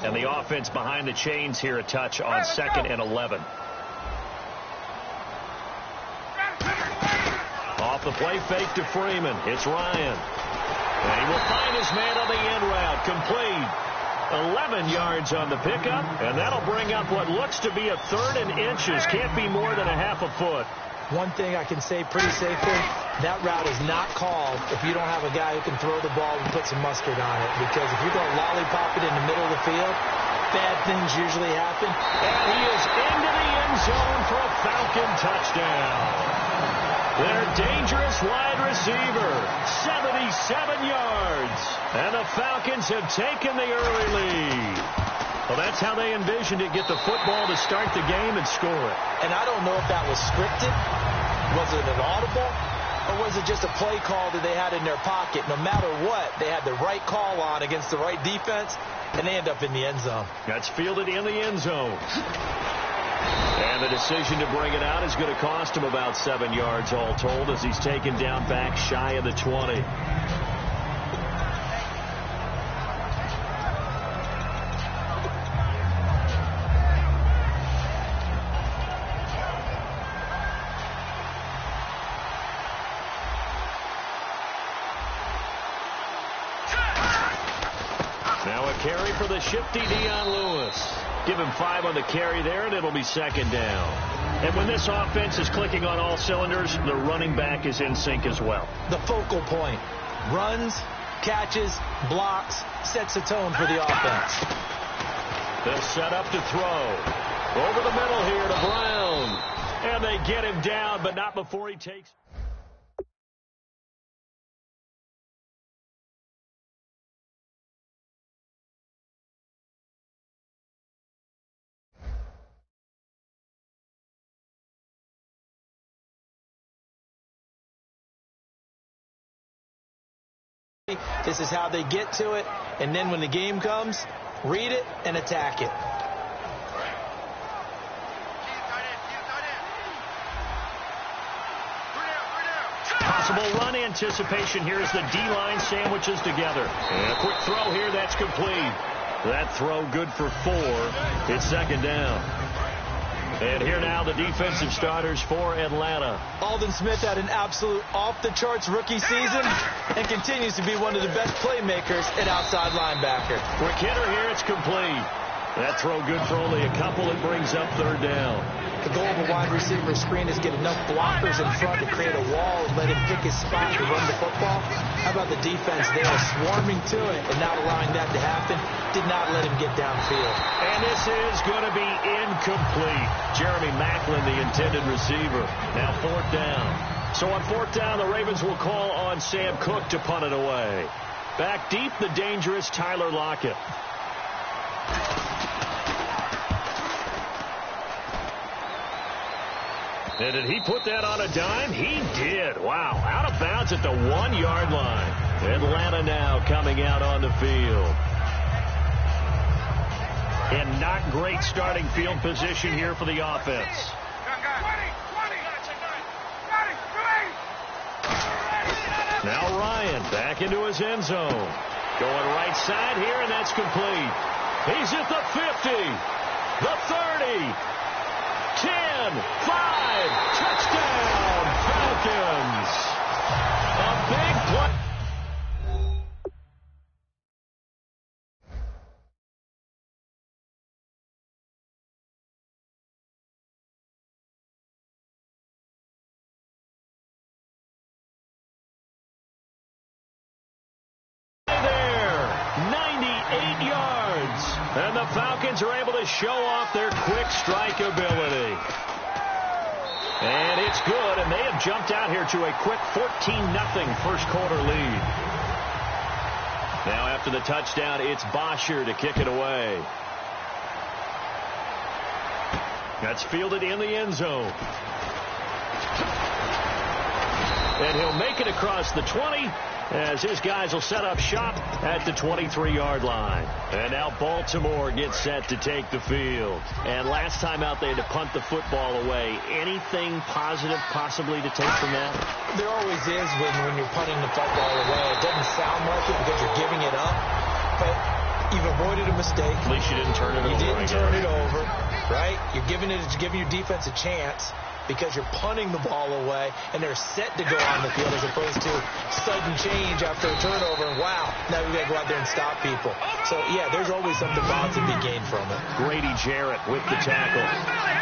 And the offense behind the chains here a touch on 2nd and 11. Off the play fake to Freeman. It's Ryan. And he will find his man on the end route. Complete. 11 yards on the pickup, and that'll bring up what looks to be a 3rd and inches. Can't be more than a half a foot. One thing I can say pretty safely, that route is not called if you don't have a guy who can throw the ball and put some mustard on it. Because if you're going to lollipop it in the middle of the field, bad things usually happen. And he is into the end zone for a Falcon touchdown. Their dangerous wide receiver, 77 yards. And the Falcons have taken the early lead. Well, that's how they envisioned it, get the football to start the game and score it. And I don't know if that was scripted. Was it an audible? Or was it just a play call that they had in their pocket? No matter what, they had the right call on against the right defense, and they end up in the end zone. That's fielded in the end zone. And the decision to bring it out is going to cost him about 7 yards all told as he's taken down back shy of the 20. Now a carry for the shifty Dion Lewis. Give him 5 on the carry there, and it'll be 2nd down. And when this offense is clicking on all cylinders, the running back is in sync as well. The focal point. Runs, catches, blocks, sets the tone for the offense. They'll set up to throw. Over the middle here to Brown. And they get him down, but not before he takes... This is how they get to it, and then when the game comes, read it and attack it. Possible run anticipation here as the D-line sandwiches together. And a quick throw here, that's complete. That throw good for 4. It's 2nd down. And here now the defensive starters for Atlanta. Aldon Smith had an absolute off-the-charts rookie season and continues to be one of the best playmakers at outside linebacker. Quick hitter here, it's complete. That throw good for only a couple. It brings up 3rd down. The goal of a wide receiver screen is get enough blockers in front to create a wall and let him pick his spot to run the football. How about the defense there swarming to it and not allowing that to happen? Did not let him get downfield. And this is going to be incomplete. Jeremy Maclin, the intended receiver. Now 4th down. So on 4th down, the Ravens will call on Sam Cook to punt it away. Back deep, the dangerous Tyler Lockett. And did he put that on a dime? He did. Wow. Out of bounds at the 1-yard line. Atlanta now coming out on the field. And not great starting field position here for the offense. Now Ryan back into his end zone. Going right side here, and that's complete. He's at the 50, the 30, 10, 5, touchdown, Falcons. A big play. And the Falcons are able to show off their quick strike ability. And it's good, and they have jumped out here to a quick 14-0 first quarter lead. Now after the touchdown, it's Bosher to kick it away. That's fielded in the end zone. And he'll make it across the 20 as his guys will set up shop at the 23-yard line. And now Baltimore gets set to take the field. And last time out they had to punt the football away. Anything positive possibly to take from that? There always is when you're punting the football away. It doesn't sound like it because you're giving it up. But You've avoided a mistake. At least you didn't turn it over. You didn't turn it over, right? You're giving your defense a chance because you're punting the ball away, and they're set to go on the field as opposed to sudden change after a turnover. And wow, now we've got to go out there and stop people. So, yeah, there's always something positive to be gained from it. Grady Jarrett with the tackle.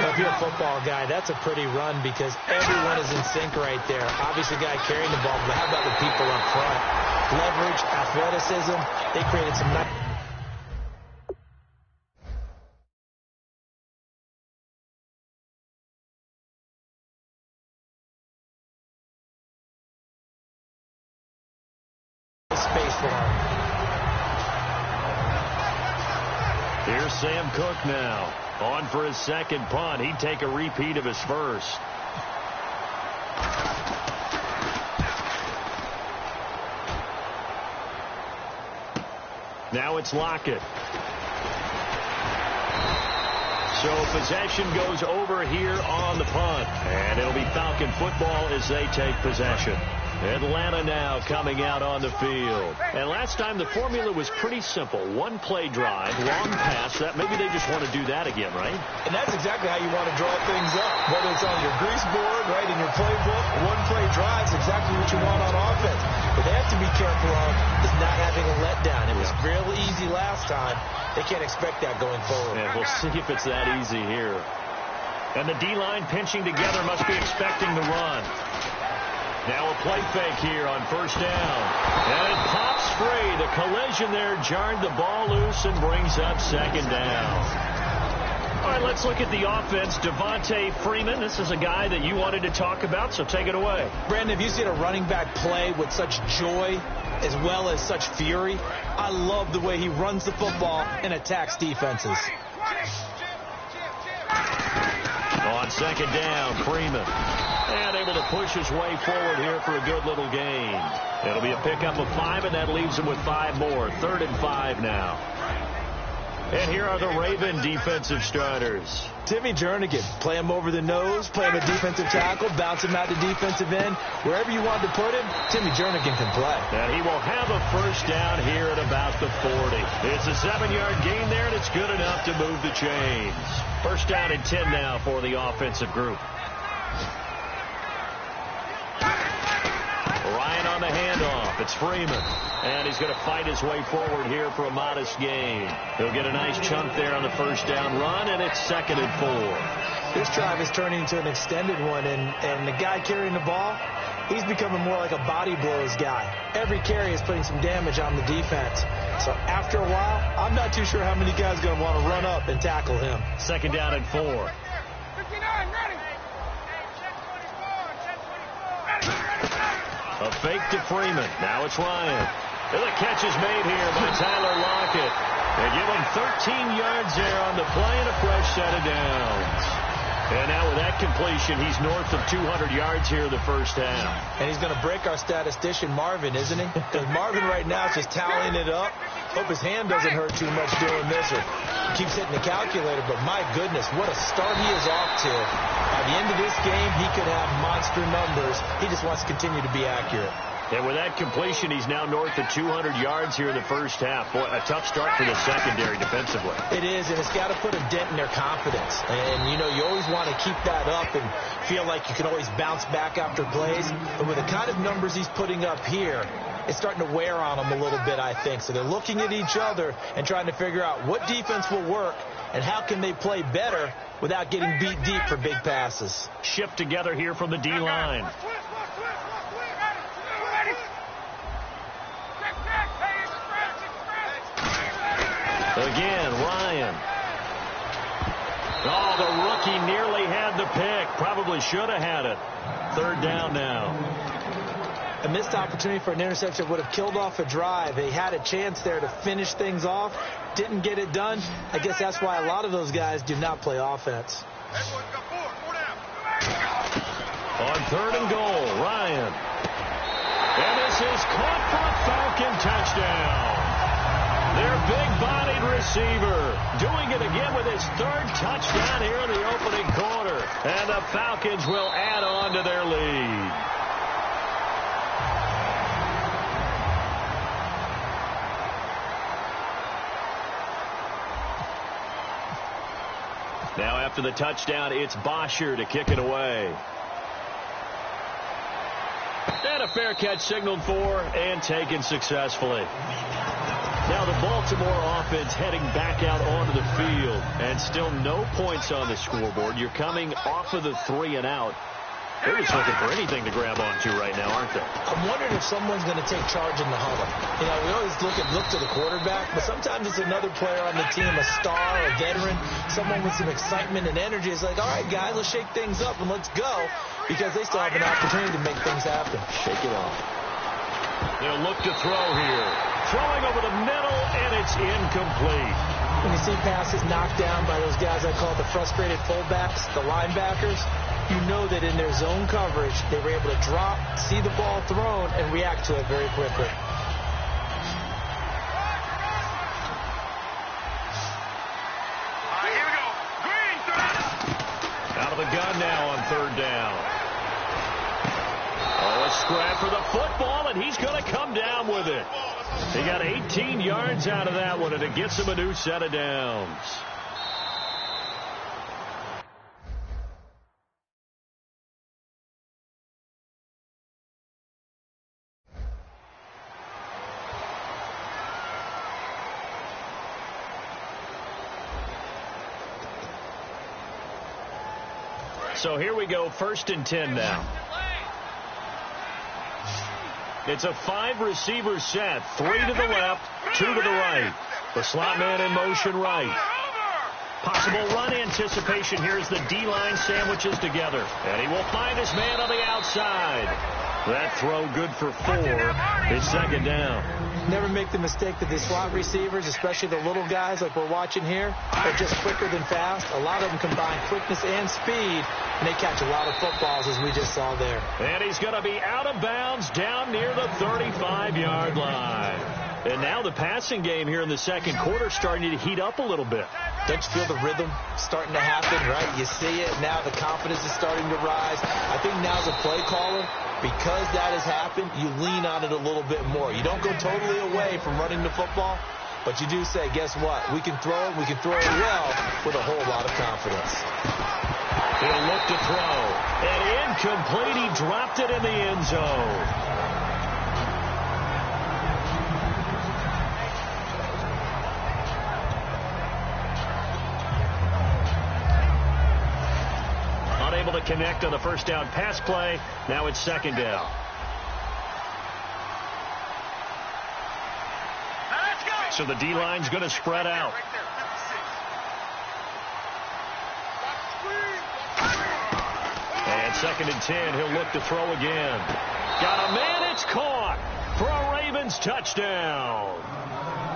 Well, if you're a football guy, that's a pretty run because everyone is in sync right there. Obviously, the guy carrying the ball, but how about the people up front? Leverage, athleticism, they created some nice... space for him. Here's Sam Cook now. On for his second punt. He'd take a repeat of his first. Now it's Lockett. So possession goes over here on the punt. And it'll be Falcon football as they take possession. Atlanta now coming out on the field. And last time the formula was pretty simple. One play drive, long pass. That maybe they just want to do that again, right? And that's exactly how you want to draw things up. Whether it's on your grease board, right, in your playbook, one play drive is exactly what you want on offense. But they have to be careful of is not having a letdown. It was real easy last time. They can't expect that going forward. And we'll see if it's that easy here. And the D-line pinching together must be expecting the run. Now a play fake here on first down. And it pops free. The collision there jarred the ball loose and brings up second down. All right, let's look at the offense. Devontae Freeman, this is a guy that you wanted to talk about, so take it away. Brandon, have you seen a running back play with such joy as well as such fury? I love the way he runs the football and attacks defenses. On second down, Freeman. And able to push his way forward here for a good little gain. It'll be a pickup of 5, and that leaves him with 5 more. 3rd and 5 now. And here are the Raven defensive starters. Timmy Jernigan, play him over the nose, play him a defensive tackle, bounce him out to defensive end. Wherever you want to put him, Timmy Jernigan can play. And he will have a first down here at about the 40. It's a 7-yard gain there, and it's good enough to move the chains. First down and 10 now for the offensive group. Ryan on the handoff. It's Freeman. And he's going to fight his way forward here for a modest gain. He'll get a nice chunk there on the first down run, and it's 2nd and 4. This drive is turning into an extended one, and the guy carrying the ball, he's becoming more like a body blows guy. Every carry is putting some damage on the defense. So after a while, I'm not too sure how many guys are going to want to run up and tackle him. 2nd down and 4. 59, ready. A fake to Freeman. Now it's Ryan. And the catch is made here by Tyler Lockett. They give him 13 yards there on the play and a fresh set of downs. And now with that completion, he's north of 200 yards here in the first half. And he's going to break our statistician, Marvin, isn't he? Because Marvin right now is just tallying it up. Hope his hand doesn't hurt too much doing this or keeps hitting the calculator. But my goodness, what a start he is off to. By the end of this game, he could have monster numbers. He just wants to continue to be accurate. And with that completion, he's now north of 200 yards here in the first half. Boy, a tough start for the secondary defensively. It is, and it's got to put a dent in their confidence. And, you know, you always want to keep that up and feel like you can always bounce back after plays. But with the kind of numbers he's putting up here, it's starting to wear on them a little bit, I think. So they're looking at each other and trying to figure out what defense will work and how can they play better without getting beat deep for big passes. Shift together here from the D-line. Again, Ryan. Oh, the rookie nearly had the pick. Probably should have had it. 3rd down now. A missed opportunity for an interception would have killed off a drive. They had a chance there to finish things off. Didn't get it done. I guess that's why a lot of those guys do not play offense. On 3rd and goal, Ryan. And this is caught for a Falcon touchdown. Their big-bodied receiver doing it again with his 3rd touchdown here in the opening quarter. And the Falcons will add on to their lead. Now after the touchdown, it's Bosher to kick it away. And a fair catch signaled for and taken successfully. Now the Baltimore offense heading back out onto the field. And still no points on the scoreboard. You're coming off of the 3 and out. They're just looking for anything to grab onto right now, aren't they? I'm wondering if someone's going to take charge in the huddle. You know, we always look to the quarterback, but sometimes it's another player on the team, a star, a veteran, someone with some excitement and energy. It's like, all right, guys, let's shake things up and let's go, because they still have an opportunity to make things happen. Shake it off. They'll look to throw here. Throwing over the middle, and it's incomplete. When you see passes knocked down by those guys I call the frustrated fullbacks, the linebackers, you know that in their zone coverage, they were able to drop, see the ball thrown, and react to it very quickly. Here we go. Green, Out of the gun now on 3rd down. Oh, a scrap for the football, and he's going to come down with it. He got 18 yards out of that one, and it gets him a new set of downs. So here we go, 1st and 10 now. It's a 5-receiver set. 3 to the left, 2 to the right. The slot man in motion right. Possible run anticipation. Here's the D-line sandwiches together. And he will find his man on the outside. That throw good for 4. It's 2nd down. Never make the mistake that the slot receivers, especially the little guys like we're watching here, are just quicker than fast. A lot of them combine quickness and speed, and they catch a lot of footballs, as we just saw there. And he's going to be out of bounds down near the 35-yard line. And now the passing game here in the 2nd quarter starting to heat up a little bit. Don't you feel the rhythm starting to happen, right? You see it. Now the confidence is starting to rise. I think now as a play caller, because that has happened, you lean on it a little bit more. You don't go totally away from running the football, but you do say, guess what? We can throw it. We can throw it well with a whole lot of confidence. He'll look to throw. And incomplete. He dropped it in the end zone. Unable to connect on the 1st down pass play. Now it's 2nd down. So the D-line's going to spread out. And 2nd and 10. He'll look to throw again. Got a man. It's caught for a Ravens touchdown.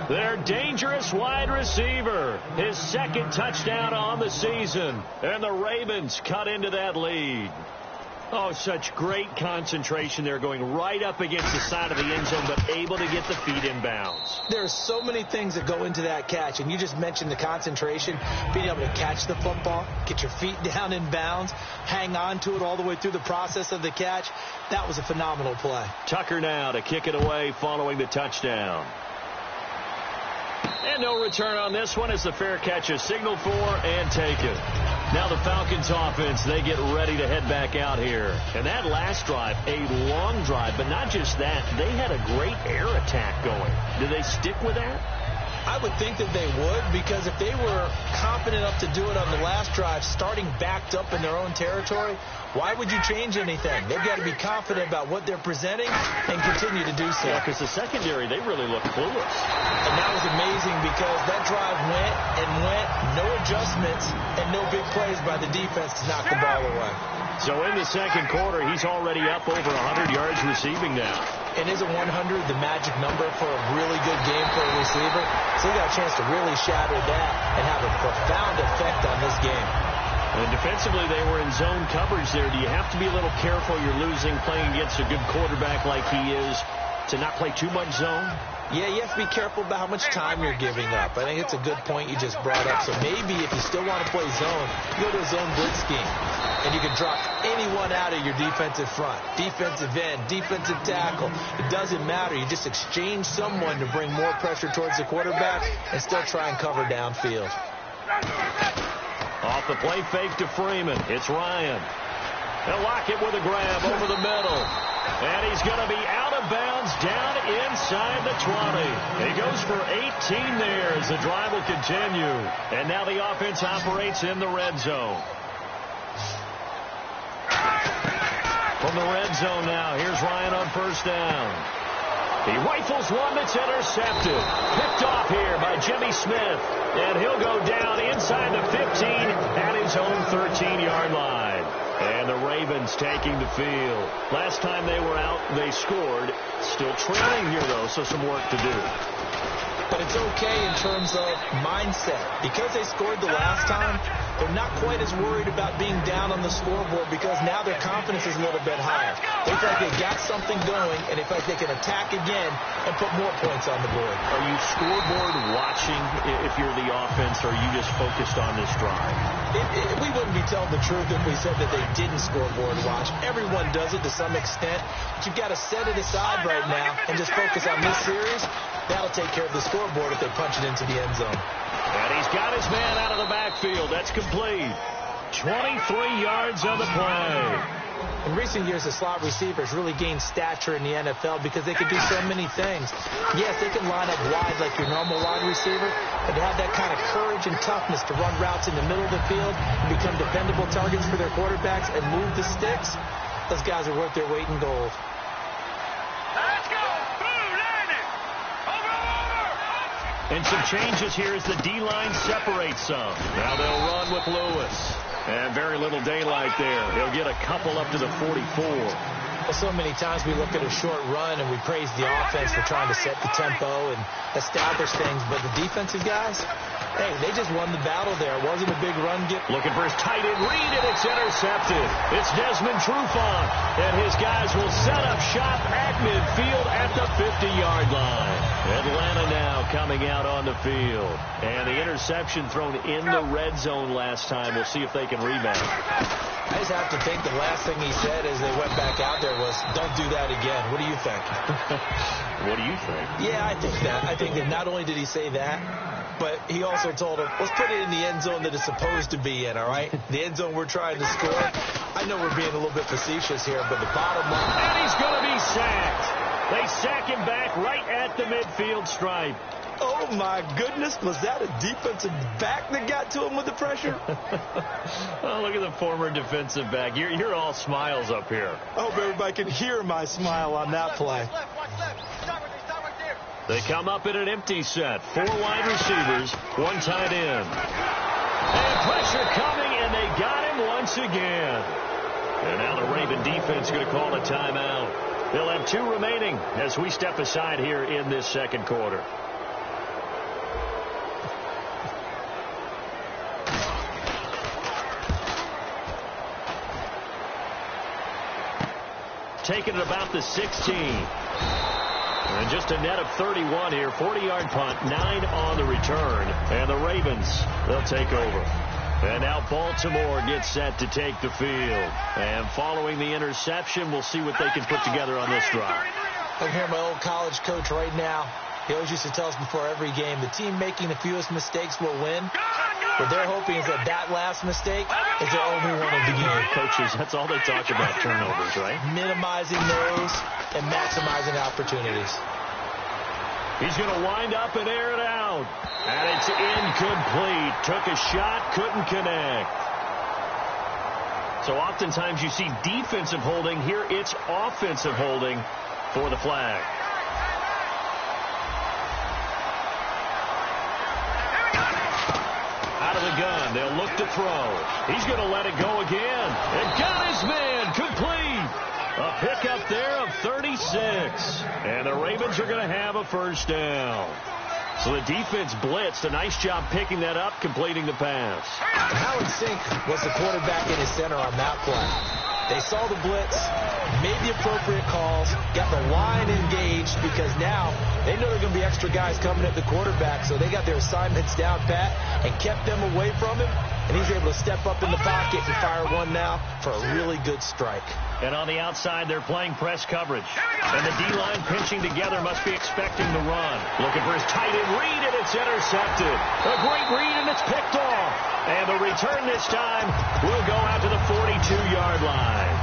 Their dangerous wide receiver. His 2nd touchdown on the season. And the Ravens cut into that lead. Oh, such great concentration there, going right up against the side of the end zone, but able to get the feet in bounds. There are so many things that go into that catch, and you just mentioned the concentration, being able to catch the football, get your feet down in bounds, hang on to it all the way through the process of the catch. That was a phenomenal play. Tucker now to kick it away following the touchdown. And no return on this one as the fair catch is signaled for and taken. Now the Falcons offense, they get ready to head back out here. And that last drive, a long drive, but not just that, they had a great air attack going. Do they stick with that? I would think that they would, because if they were confident enough to do it on the last drive, starting backed up in their own territory, why would you change anything? They've got to be confident about what they're presenting and continue to do so. Yeah, because the secondary, they really look clueless. And that was amazing because that drive went and went, no adjustments, and no big plays by the defense to knock the ball away. So in the 2nd quarter, he's already up over 100 yards receiving now. And isn't 100 the magic number for a really good game for a receiver? So he got a chance to really shatter that and have a profound effect on this game. And defensively, they were in zone coverage there. Do you have to be a little careful? You're losing, playing against a good quarterback like he is, to not play too much zone? Yeah, you have to be careful about how much time you're giving up. I think it's a good point you just brought up. So maybe if you still want to play zone, you go to a zone blitz scheme. And you can drop anyone out of your defensive front. Defensive end, defensive tackle. It doesn't matter. You just exchange someone to bring more pressure towards the quarterback and still try and cover downfield. Off the play fake to Freeman. It's Ryan. They'll lock it with a grab over the middle. And he's going to be out of bounds down inside the 20. He goes for 18 there as the drive will continue. And now the offense operates in the red zone. From the red zone now, here's Ryan on first down. He rifles one that's intercepted. Picked off here by Jimmy Smith. And he'll go down inside the 15 at his own 13-yard line. And the Ravens taking the field. Last time they were out, they scored. Still trailing here, though, so some work to do. But it's okay in terms of mindset. Because they scored the last time, they're not quite as worried about being down on the scoreboard because now their confidence is a little bit higher. They feel like they got something going, and they feel like they can attack again and put more points on the board. Are you scoreboard watching if you're the offense, or are you just focused on this drive? We wouldn't be telling the truth if we said that they didn't scoreboard watch. Everyone does it to some extent. But you've got to set it aside right now and just focus on this series. That'll take care of the scoreboard if they punch it into the end zone. And he's got his man out of the backfield. That's complete. 23 yards on the play. In recent years, the slot receivers really gained stature in the NFL because they can do so many things. Yes, they can line up wide like your normal wide receiver, but to have that kind of courage and toughness to run routes in the middle of the field and become dependable targets for their quarterbacks and move the sticks, those guys are worth their weight in gold. Let's go. Blue, line it. Over. And some changes here as the D-line separates some. Now they'll run with Lewis. And very little daylight there. He'll get a couple up to the 44. Well, so many times we look at a short run and we praise the offense for trying to set the tempo and establish things. But the defensive guys, hey, they just won the battle there. It wasn't a big run. Looking for his tight end read, and it's intercepted. It's Desmond Trufant, and his guys will set up shop at midfield at the 50-yard line. Atlanta now coming out on the field. And the interception thrown in the red zone last time. We'll see if they can rebound. I just have to think the last thing he said as they went back out there was, don't do that again. What do you think? What do you think? Yeah, I think that. I think that not only did he say that, but he also told him, let's put it in the end zone that it's supposed to be in, all right? The end zone we're trying to score. I know we're being a little bit facetious here, but the bottom line. And he's going to be sacked. They sack him back right at the midfield stripe. Oh, my goodness. Was that a defensive back that got to him with the pressure? Oh, look at the former defensive back. You're all smiles up here. I hope everybody can hear my smile on that play. Watch left. Stop right there. They come up in an empty set. 4 wide receivers, 1 tight end. And pressure coming, and they got him once again. And now the Raven defense going to call a timeout. They'll have 2 remaining as we step aside here in this second quarter. Taking it about the 16. And just a net of 31 here. 40-yard punt, 9 on the return. And the Ravens, they'll take over. And now Baltimore gets set to take the field. And following the interception, we'll see what they can put together on this drive. I'm hearing my old college coach right now. He always used to tell us before every game, the team making the fewest mistakes will win. What they're hoping is that last mistake is their only one of the game. Coaches, that's all they talk about, turnovers, right? Minimizing those and maximizing opportunities. He's going to wind up and air it out. And it's incomplete. Took a shot, couldn't connect. So oftentimes you see defensive holding. Here it's offensive holding for the flag. Out of the gun, they'll look to throw. He's going to let it go again. And got his man complete. A pickup there of 36. And the Ravens are going to have a first down. So the defense blitzed. A nice job picking that up, completing the pass. How in sync was the quarterback in his center on that play? They saw the blitz, made the appropriate calls, got the line engaged because now they know there are going to be extra guys coming at the quarterback, so they got their assignments down pat and kept them away from him, and he's able to step up in the pocket and fire one now for a really good strike. And on the outside, they're playing press coverage. And the D-line pinching together must be expecting the run. Looking for his tight end read, and it's intercepted. A great read, and it's picked off. And the return this time will go out to the 42-yard line.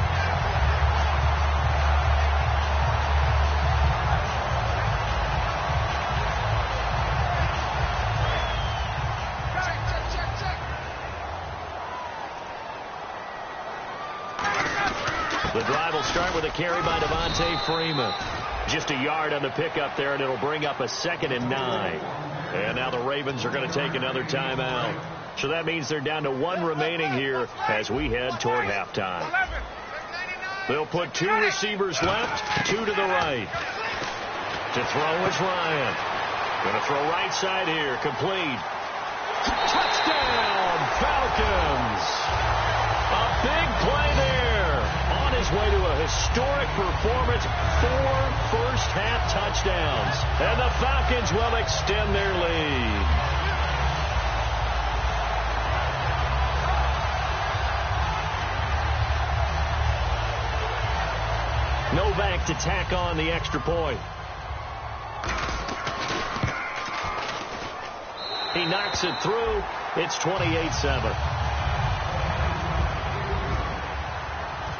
The drive will start with a carry by Devontae Freeman. Just a yard on the pickup there, and it'll bring up a 2nd and 9. And now the Ravens are going to take another timeout. So that means they're down to 1 remaining here as we head toward halftime. They'll put 2 receivers left, 2 to the right. To throw is Ryan. Going to throw right side here, complete. Touchdown, Falcons. A big play there. On his way to a historic performance, 4 first-half touchdowns. And the Falcons will extend their lead. Novak to tack on the extra point. He knocks it through. It's 28-7.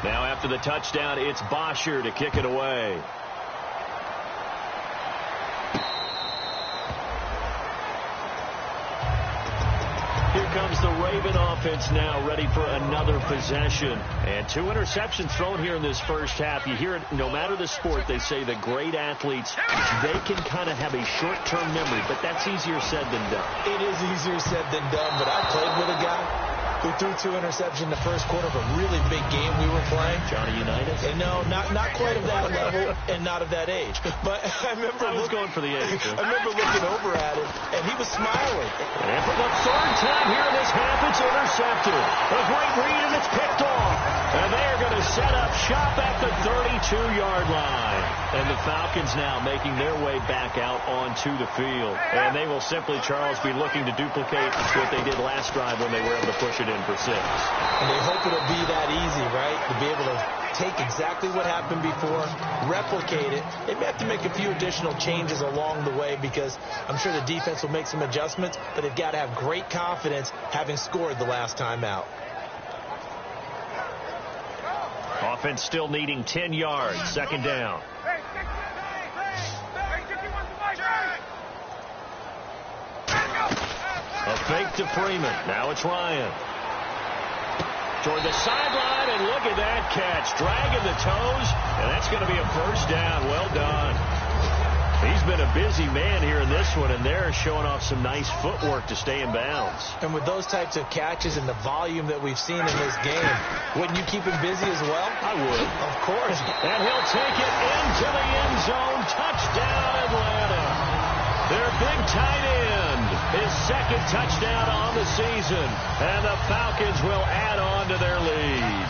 Now after the touchdown, it's Bosher to kick it away. Here comes the Raven offense now, ready for another possession. And 2 interceptions thrown here in this first half. You hear it, no matter the sport, they say that great athletes, they can kind of have a short-term memory, but that's easier said than done. It is easier said than done, but I played with a guy who threw 2 interceptions in the first quarter of a really big game we were playing. Johnny Unitas? And no, not quite of that level and not of that age. But I remember I was going for the age. I remember looking over at him, and he was smiling. And for the 3rd time here in this half, it's intercepted. A great read, and it's picked off. And they are going to set up shop at the 32-yard line. And the Falcons now making their way back out onto the field. And they will simply, Charles, be looking to duplicate what they did last drive when they were able to push it in for 6. And they hope it'll be that easy, right? To be able to take exactly what happened before, replicate it. They may have to make a few additional changes along the way because I'm sure the defense will make some adjustments, but they've got to have great confidence having scored the last time out. Offense still needing 10 yards, 2nd down. A fake to Freeman. Now it's Ryan. Toward the sideline, and look at that catch. Dragging the toes, and that's going to be a 1st down. Well done. He's been a busy man here in this one, and they're showing off some nice footwork to stay in bounds. And with those types of catches and the volume that we've seen in this game, wouldn't you keep him busy as well? I would. Of course. And he'll take it into the end zone. Touchdown, Atlanta. Their big tight end, his 2nd touchdown on the season. And the Falcons will add on to their lead.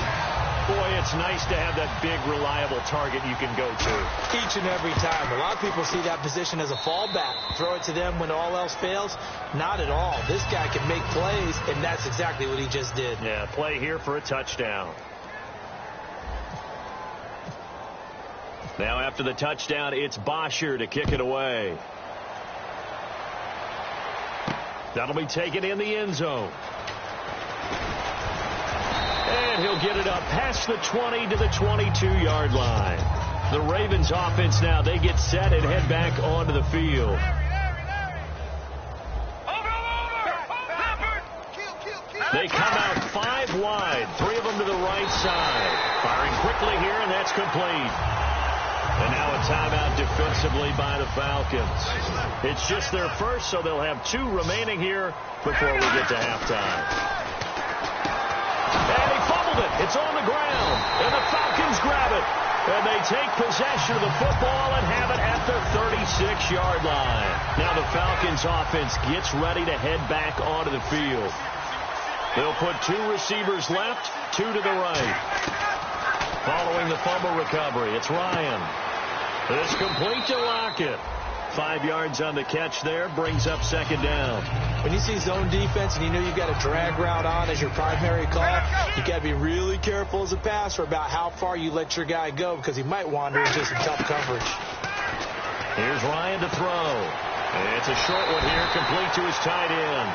Boy, it's nice to have that big, reliable target you can go to. Each and every time. A lot of people see that position as a fallback. Throw it to them when all else fails. Not at all. This guy can make plays, and that's exactly what he just did. Yeah, play here for a touchdown. Now after the touchdown, it's Bosher to kick it away. That'll be taken in the end zone. And he'll get it up past the 20 to the 22-yard line. The Ravens offense now, they get set and head back onto the field. They come out 5 wide, 3 of them to the right side. Firing quickly here, and that's complete. And now a timeout defensively by the Falcons. It's just their first, so they'll have 2 remaining here before we get to halftime. And he fumbled it. It's on the ground. And the Falcons grab it. And they take possession of the football and have it at the 36-yard line. Now the Falcons offense gets ready to head back onto the field. They'll put 2 receivers left, 2 to the right. Following the fumble recovery, it's Ryan. It's complete to Lockett. 5 yards on the catch there, brings up 2nd down. When you see zone defense and you know you've got a drag route on as your primary call, you've got to be really careful as a passer about how far you let your guy go because he might wander into some tough coverage. Here's Ryan to throw. And it's a short one here, complete to his tight end.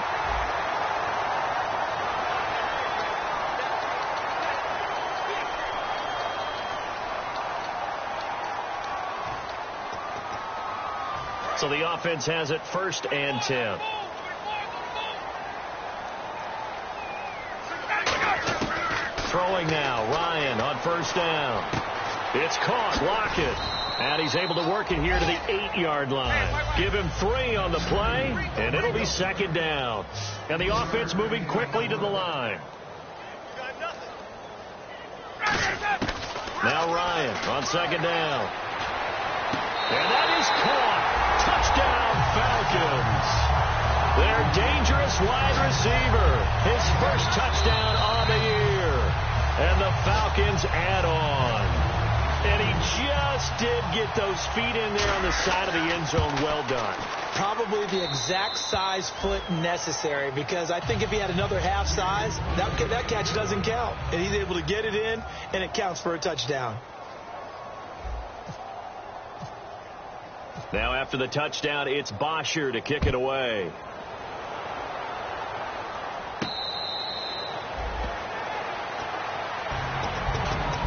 So the offense has it 1st and 10. Throwing now, Ryan on 1st down. It's caught, Lockett. And he's able to work it here to the 8-yard line. Give him 3 on the play, and it'll be 2nd down. And the offense moving quickly to the line. Now Ryan on 2nd down. And that is caught. Touchdown, Falcons. Their dangerous wide receiver. His first touchdown on the year. And the Falcons add on. And he just did get those feet in there on the side of the end zone. Well done. Probably the exact size foot necessary, because I think if he had another half size, that catch doesn't count. And he's able to get it in, and it counts for a touchdown. Now after the touchdown, it's Bosher to kick it away.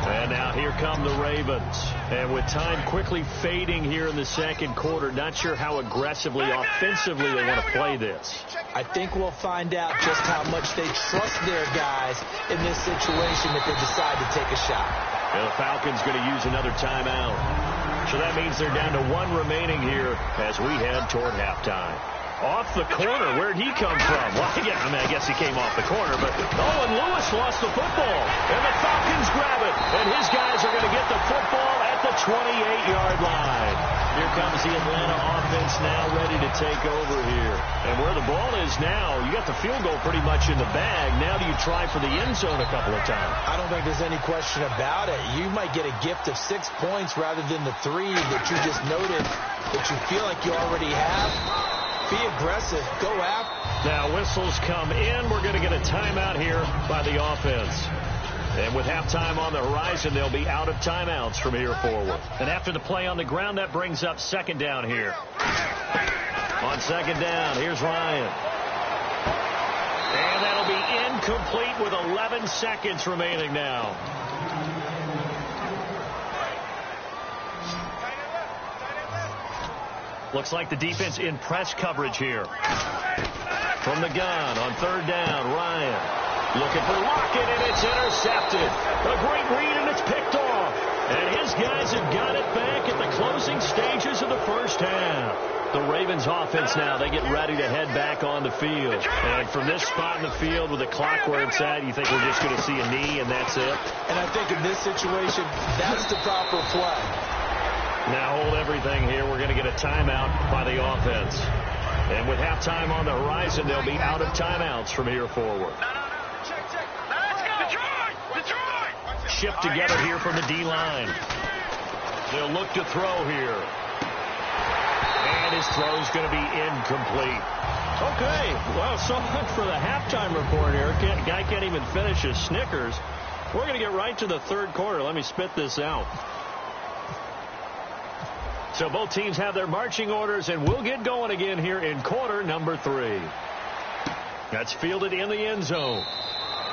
And now here come the Ravens. And with time quickly fading here in the 2nd quarter, not sure how aggressively, offensively they want to play this. I think we'll find out just how much they trust their guys in this situation if they decide to take a shot. And the Falcons going to use another timeout. So that means they're down to 1 remaining here as we head toward halftime. Off the corner, where'd he come from? Well, I guess he came off the corner, but and Lewis lost the football. And the Falcons grab it, and his guys are going to get the football at the 28-yard line. Here comes the Atlanta offense now ready to take over here. And where the ball is now, you got the field goal pretty much in the bag. Now do you try for the end zone a couple of times? I don't think there's any question about it. You might get a gift of 6 points rather than the 3 that you just noted that you feel like you already have. Be aggressive. Go after. Now whistles come in. We're going to get a timeout here by the offense. And with halftime on the horizon, they'll be out of timeouts from here forward. And after the play on the ground, that brings up 2nd down here. On 2nd down, here's Ryan. And that'll be incomplete with 11 seconds remaining now. Looks like the defense in press coverage here. From the gun on 3rd down, Ryan looking for Lockett, and it's intercepted. A great read, and it's picked off. And his guys have got it back at the closing stages of the 1st half. The Ravens offense now, they get ready to head back on the field. And from this spot in the field with the clock where it's at, you think we're just going to see a knee and that's it? And I think in this situation, that's the proper play. Now hold everything here. We're going to get a timeout by the offense. And with halftime on the horizon, they'll be out of timeouts from here forward. Detroit! Shift together here from the D-line. They'll look to throw here. And his throw's going to be incomplete. Okay, well, so much for the halftime report here. Guy can't even finish his Snickers. We're going to get right to the 3rd quarter. Let me spit this out. So both teams have their marching orders, and we'll get going again here in quarter number 3. That's fielded in the end zone.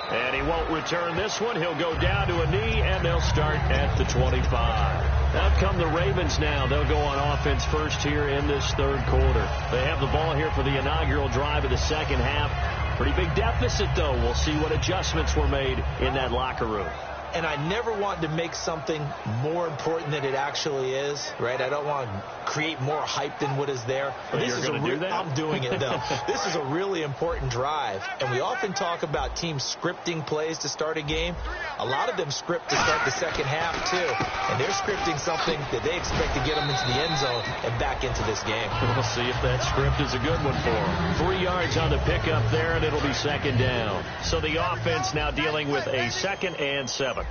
And he won't return this one. He'll go down to a knee, and they'll start at the 25. Out come the Ravens now. They'll go on offense first here in this 3rd quarter. They have the ball here for the inaugural drive of the 2nd half. Pretty big deficit, though. We'll see what adjustments were made in that locker room. And I never want to make something more important than it actually is, right? I don't want to create more hype than what is there. But you're going to do that? I'm doing it, though. This is a really important drive. And we often talk about teams scripting plays to start a game. A lot of them script to start the 2nd half, too. And they're scripting something that they expect to get them into the end zone and back into this game. We'll see if that script is a good one for them. 3 yards on the pickup there, and it'll be 2nd down. So the offense now dealing with a 2nd and 7.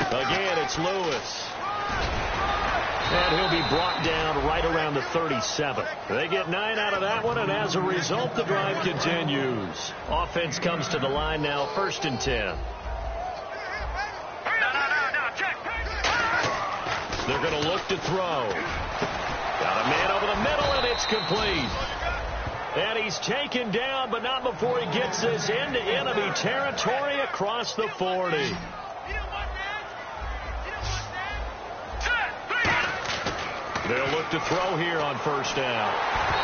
Again, it's Lewis. And he'll be brought down right around the 37. They get 9 out of that one, and as a result, the drive continues. Offense comes to the line now, 1st and 10. They're going to look to throw. Got a man over the middle, and it's complete. And he's taken down, but not before he gets this into enemy territory across the 40. They'll look to throw here on first down.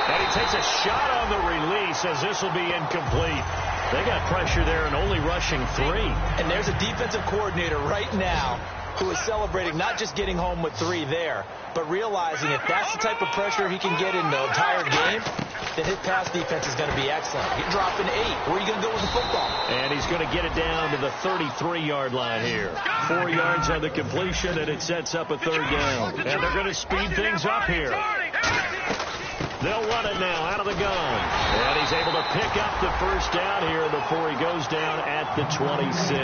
And he takes a shot on the release as this will be incomplete. They got pressure there and only rushing 3. And there's a defensive coordinator right now who is celebrating not just getting home with 3 there, but realizing if that's the type of pressure he can get in the entire game, then his pass defense is going to be excellent. You're dropping 8. Where are you going to go with the football? And he's going to get it down to the 33-yard line here. 4 yards on the completion, and it sets up a third down. And they're going to speed things up here. They'll run it now out of the gun. And he's able to pick up the first down here before he goes down at the 26.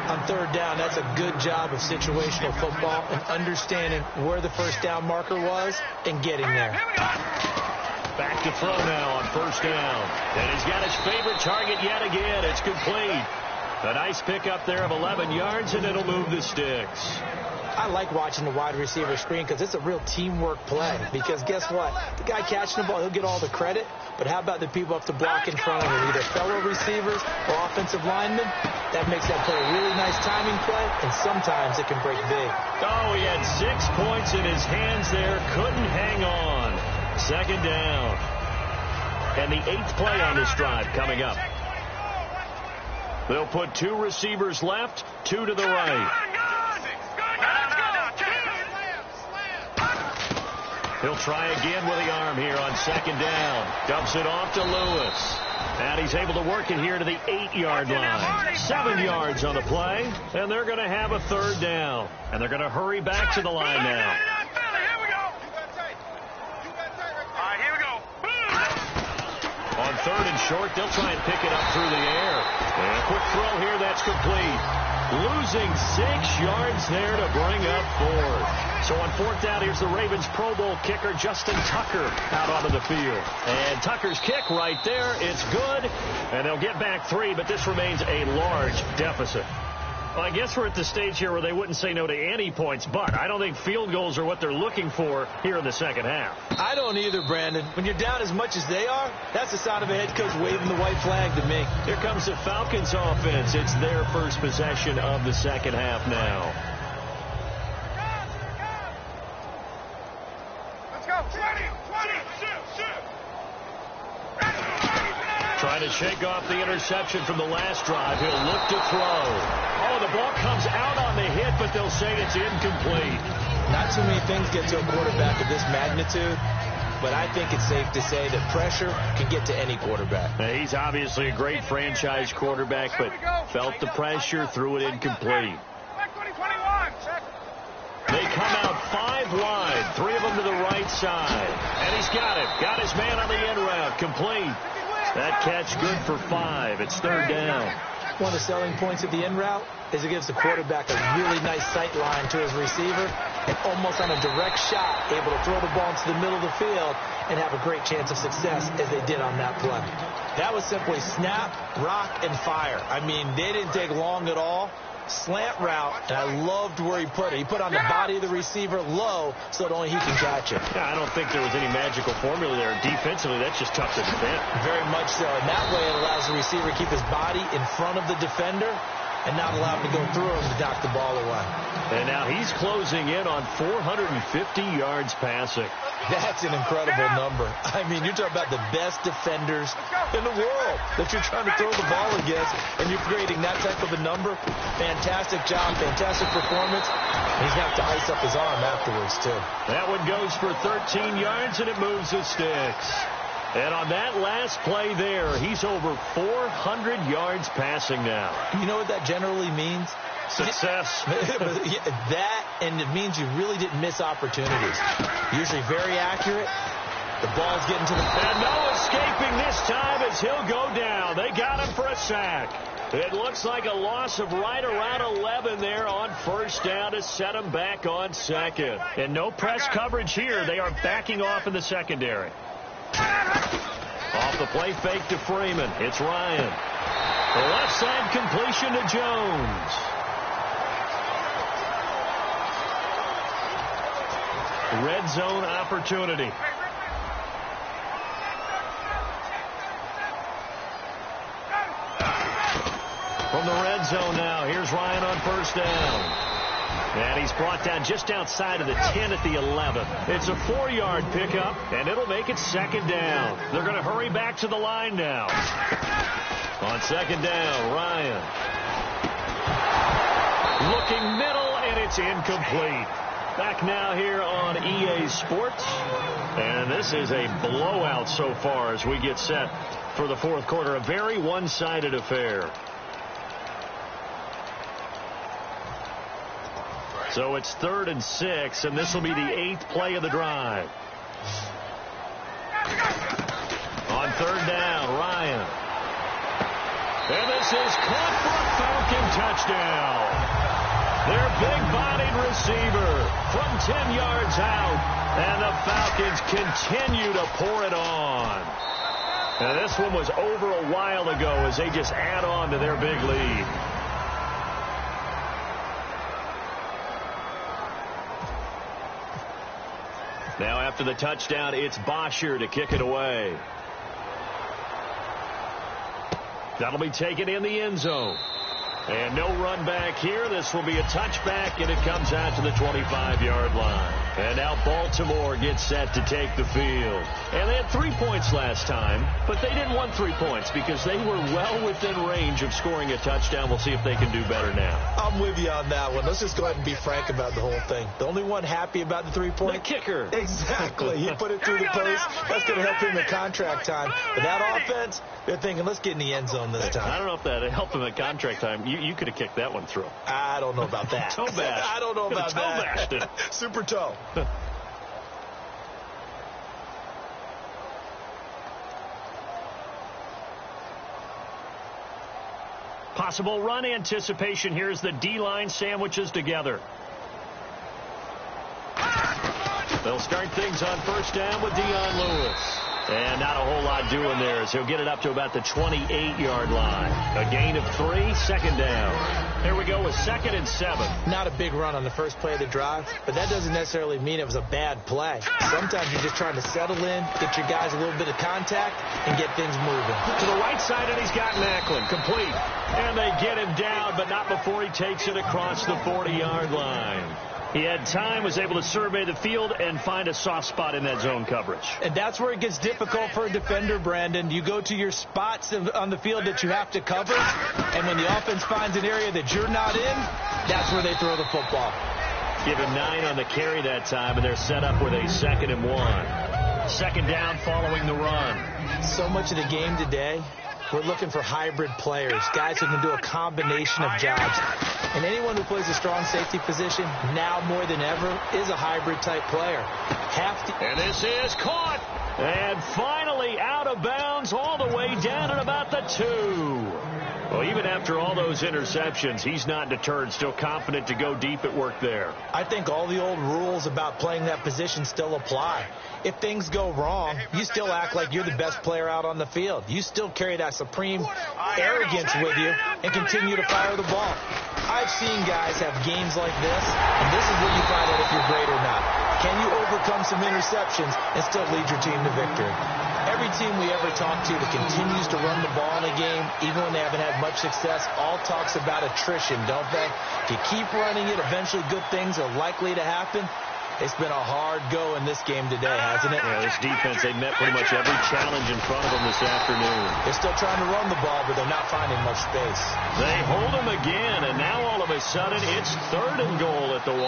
On third down, that's a good job of situational football and understanding where the first down marker was and getting there. Back to throw now on first down. And he's got his favorite target yet again. It's complete. A nice pickup there of 11 yards, and it'll move the sticks. I like watching the wide receiver screen because it's a real teamwork play. Because guess what? The guy catching the ball, he'll get all the credit. But how about the people up to block in front of him, either fellow receivers or offensive linemen? That makes that play a really nice timing play, and sometimes it can break big. Oh, he had 6 points in his hands there. Couldn't hang on. Second down. And the 8th play on this drive coming up. They'll put 2 receivers left, 2 to the right. He'll try again with the arm here on second down. Dumps it off to Lewis. And he's able to work it here to the 8-yard line. 7 yards on the play, and they're going to have a third down. And they're going to hurry back to the line now. On third and short, they'll try and pick it up through the air. And a quick throw here, that's complete. Losing 6 yards there to bring up 4. So on fourth down, here's the Ravens Pro Bowl kicker, Justin Tucker, out onto the field. And Tucker's kick right there, it's good. And they'll get back 3, but this remains a large deficit. Well, I guess we're at the stage here where they wouldn't say no to any points, but I don't think field goals are what they're looking for here in the second half. I don't either, Brandon. When you're down as much as they are, that's the sign of a head coach waving the white flag to me. Here comes the Falcons offense. It's their first possession of the second half now. Let's go. 20. Trying to shake off the interception from the last drive. He'll look to throw. Oh, the ball comes out on the hit, but they'll say it's incomplete. Not too many things get to a quarterback of this magnitude, but I think it's safe to say that pressure can get to any quarterback. Now, he's obviously a great franchise quarterback, but felt the pressure, threw it incomplete. They come out 5 wide, 3 of them to the right side. And he's got it. Got his man on the in route, complete. That catch good for 5. It's third down. One of the selling points of the in route is it gives the quarterback a really nice sight line to his receiver and almost on a direct shot able to throw the ball into the middle of the field and have a great chance of success as they did on that play. That was simply snap, rock, and fire. I mean, they didn't take long at all. Slant route, and I loved where he put it. He put on the body of the receiver low so that only he can catch it. Yeah, I don't think there was any magical formula there. Defensively, that's just tough to defend. Very much so. And that way it allows the receiver to keep his body in front of the defender and not allow him to go through him to knock the ball away. And now he's closing in on 450 yards passing. That's an incredible number. I mean, you're talking about the best defenders in the world that you're trying to throw the ball against, and you're creating that type of a number. Fantastic job, fantastic performance. He's going to have to ice up his arm afterwards, too. That one goes for 13 yards, and it moves the sticks. And on that last play there, he's over 400 yards passing now. You know what that generally means? Success. That, and it means you really didn't miss opportunities. Usually very accurate. The ball's getting to the... And no escaping this time as he'll go down. They got him for a sack. It looks like a loss of right around 11 there on first down to set him back on second. And no press coverage here. They are backing off in the secondary. Off the play fake to Freeman. It's Ryan. The left side completion to Jones. Red zone opportunity. From the red zone now, here's Ryan on first down. And he's brought down just outside of the 10 at the 11. It's a 4-yard pickup, and it'll make it second down. They're going to hurry back to the line now. On second down, Ryan. Looking middle, and it's incomplete. Back now here on EA Sports. And this is a blowout so far as we get set for the fourth quarter. A very one-sided affair. So it's 3rd and 6, and this will be the 8th play of the drive. On third down, Ryan. And this is caught for a Falcon touchdown. Their big-bodied receiver from 10 yards out, and the Falcons continue to pour it on. And this one was over a while ago as they just add on to their big lead. Now after the touchdown, it's Bosher to kick it away. That'll be taken in the end zone. And no run back here. This will be a touchback, and it comes out to the 25-yard line. And now Baltimore gets set to take the field. And they had 3 points last time, but they didn't want 3 points because they were well within range of scoring a touchdown. We'll see if they can do better now. I'm with you on that one. Let's just go ahead and be frank about the whole thing. The only one happy about the 3-point? The kicker. Exactly. He put it through the post. That's going to help him in contract time. But that offense, they're thinking, let's get in the end zone this time. I don't know if that helped him at contract time. You could have kicked that one through. I don't know about that. Toe bash. I don't know about that. Toe bashed it. Super toe. Possible run anticipation. Here's the D-line sandwiches together. They'll start things on first down with Dion Lewis. And not a whole lot doing there as he'll get it up to about the 28-yard line. A gain of 3, second down. Here we go with 2nd and 7. Not a big run on the first play of the drive, but that doesn't necessarily mean it was a bad play. Sometimes you're just trying to settle in, get your guys a little bit of contact, and get things moving. To the right side, and he's got Macklin. Complete. And they get him down, but not before he takes it across the 40-yard line. He had time, was able to survey the field and find a soft spot in that zone coverage. And that's where it gets difficult for a defender, Brandon. You go to your spots on the field that you have to cover, and when the offense finds an area that you're not in, that's where they throw the football. Give him 9 on the carry that time, and they're set up with a 2nd and 1. Second down following the run. So much of the game today, we're looking for hybrid players, guys who can do a combination of jobs. And anyone who plays a strong safety position, now more than ever, is a hybrid-type player. And this is caught. And finally out of bounds all the way down at about the 2. Well, even after all those interceptions, he's not deterred, still confident to go deep at work there. I think all the old rules about playing that position still apply. If things go wrong, you still act like you're the best player out on the field. You still carry that supreme arrogance with you and continue to fire the ball. I've seen guys have games like this, and this is where you find out if you're great or not. Can you overcome some interceptions and still lead your team to victory? Every team we ever talk to that continues to run the ball in a game, even when they haven't had much success, all talks about attrition, don't they? If you keep running it, eventually good things are likely to happen. It's been a hard go in this game today, hasn't it? Yeah, this defense, they met pretty much every challenge in front of them this afternoon. They're still trying to run the ball, but they're not finding much space. They hold them again, and now all of a sudden it's 3rd and goal at the 1.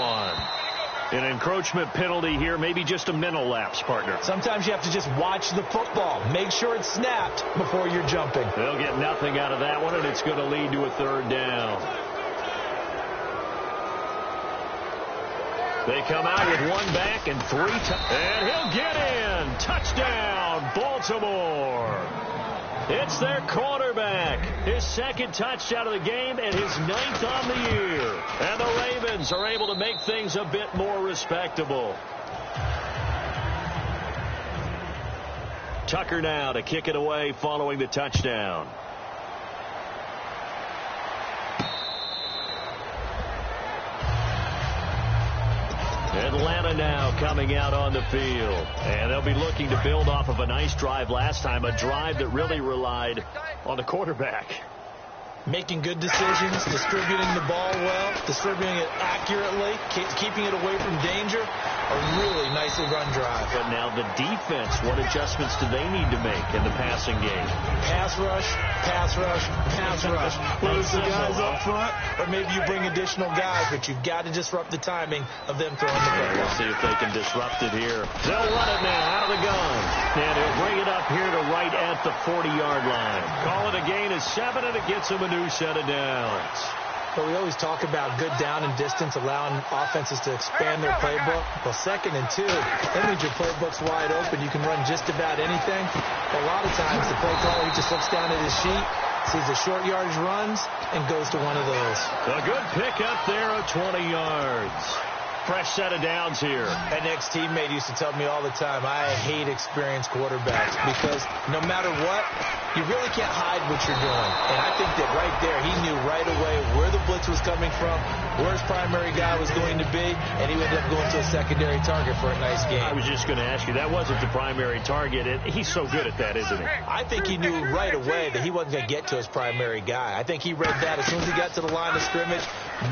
An encroachment penalty here, maybe just a mental lapse, partner. Sometimes you have to just watch the football. Make sure it's snapped before you're jumping. They'll get nothing out of that one, and it's going to lead to a 3rd down. They come out with 1 back and 3. And he'll get in. Touchdown, Baltimore. It's their quarterback. His 2nd touchdown of the game and his 9th on the year. And the Ravens are able to make things a bit more respectable. Tucker now to kick it away following the touchdown. Atlanta now coming out on the field. And they'll be looking to build off of a nice drive last time, a drive that really relied on the quarterback. Making good decisions, distributing the ball well, distributing it accurately, keeping it away from danger. A really nicely run drive. But now the defense, what adjustments do they need to make in the passing game? Pass rush, pass rush, pass rush. Lose the guys up front, or maybe you bring additional guys, but you've got to disrupt the timing of them throwing the football. We'll see if they can disrupt it here. They'll run it now out of the gun. And he'll bring it up here to right at the 40-yard line. Call it a gain of 7, and it gets him a new set of downs. But we always talk about good down and distance, allowing offenses to expand their playbook. Well, 2nd and 2, that means your playbook's wide open. You can run just about anything. But a lot of times, the play caller, he just looks down at his sheet, sees the short yardage runs, and goes to one of those. A good pick up there of 20 yards. Fresh set of downs here. An ex-teammate used to tell me all the time, I hate experienced quarterbacks because no matter what, you really can't hide what you're doing. And I think that right there, he knew right away where the blitz was coming from, where his primary guy was going to be, and he ended up going to a secondary target for a nice game. I was just going to ask you, that wasn't the primary target. He's so good at that, isn't he? I think he knew right away that he wasn't going to get to his primary guy. I think he read that as soon as he got to the line of scrimmage,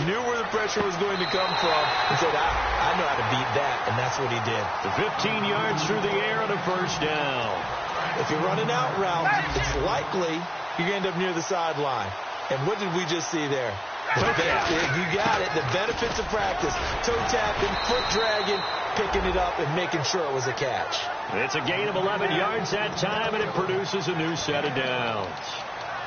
knew where the pressure was going to come from, and said, I know how to beat that, and that's what he did. The 15 yards through the air and a first down. If you're running out route, it's likely you're going to end up near the sideline. And what did we just see there? You got it. The benefits of practice. Toe tapping, foot dragging, picking it up, and making sure it was a catch. It's a gain of 11 yards that time, and it produces a new set of downs.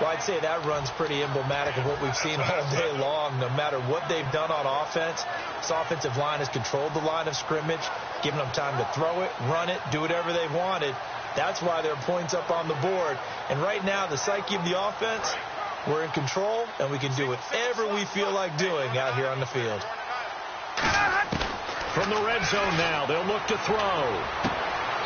Well, I'd say that run's pretty emblematic of what we've seen all day long. No matter what they've done on offense, this offensive line has controlled the line of scrimmage, given them time to throw it, run it, do whatever they wanted. That's why there are points up on the board. And right now, the psyche of the offense, we're in control, and we can do whatever we feel like doing out here on the field. From the red zone now, they'll look to throw.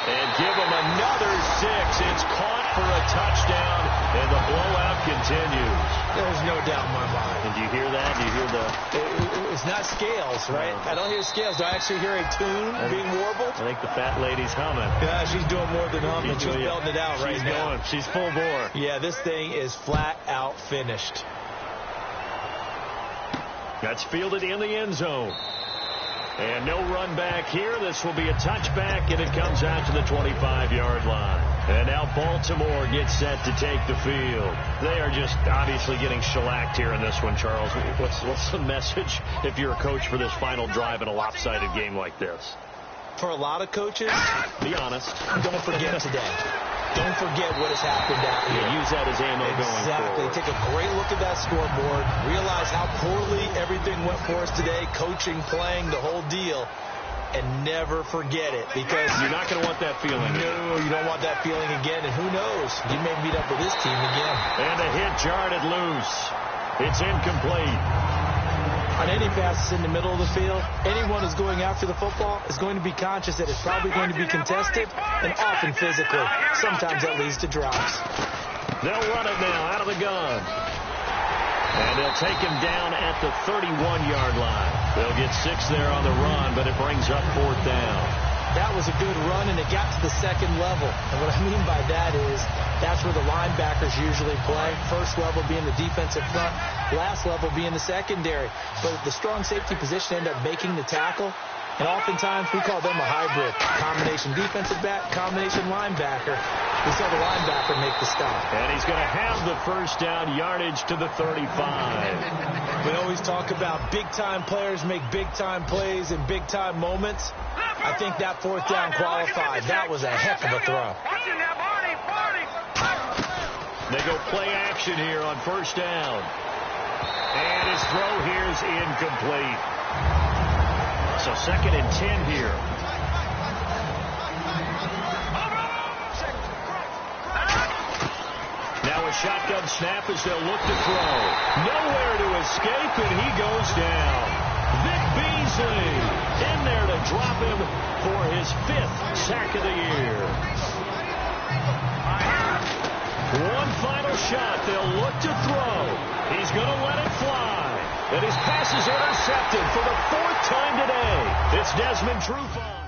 And give them another 6. It's caught for a touchdown, and the blowout continues. There's no doubt in my mind. Did you hear that? Do you hear the... It's not scales, right? I don't hear scales. Do I actually hear a tune being warbled? I think the fat lady's humming. Yeah, she's doing more than humming. She's belting it out right now. She's full bore. Yeah, this thing is flat out finished. That's fielded in the end zone. And no run back here. This will be a touchback, and it comes out to the 25-yard line. And now Baltimore gets set to take the field. They are just obviously getting shellacked here in this one, Charles. What's the message if you're a coach for this final drive in a lopsided game like this? For a lot of coaches, be honest. Don't forget today. Don't forget what has happened out here. Use that as ammo going forward. Exactly. Take a great look at that scoreboard. Realize how poorly everything went for us today. Coaching, playing, the whole deal. And never forget it, because you're not going to want that feeling. No, you don't want that feeling again. And who knows? You may meet up with this team again. And a hit jarred it loose. It's incomplete. On any passes in the middle of the field, anyone who's going after the football is going to be conscious that it's probably going to be contested, and often physically. Sometimes that leads to drops. They'll run it now out of the gun. And they'll take him down at the 31-yard line. They'll get 6 there on the run, but it brings up 4th down. That was a good run, and it got to the 2nd level. And what I mean by that is that's where the linebackers usually play. First level being the defensive front, last level being the secondary. But the strong safety position ended up making the tackle. And oftentimes we call them a hybrid. Combination defensive back, combination linebacker. We saw the linebacker make the stop. And he's going to have the first down, yardage to the 35. We always talk about big-time players make big-time plays in big-time moments. I think that 4th down qualified. That was a heck of a throw. They go play action here on first down. And his throw here is incomplete. So 2nd and 10 here. Now a shotgun snap as they'll look to throw. Nowhere to escape, and he goes down. Vic Beasley in there to drop him for his 5th sack of the year. One final shot. They'll look to throw. He's going to let it fly. And his pass is intercepted for the 4th time today. It's Desmond Trufant.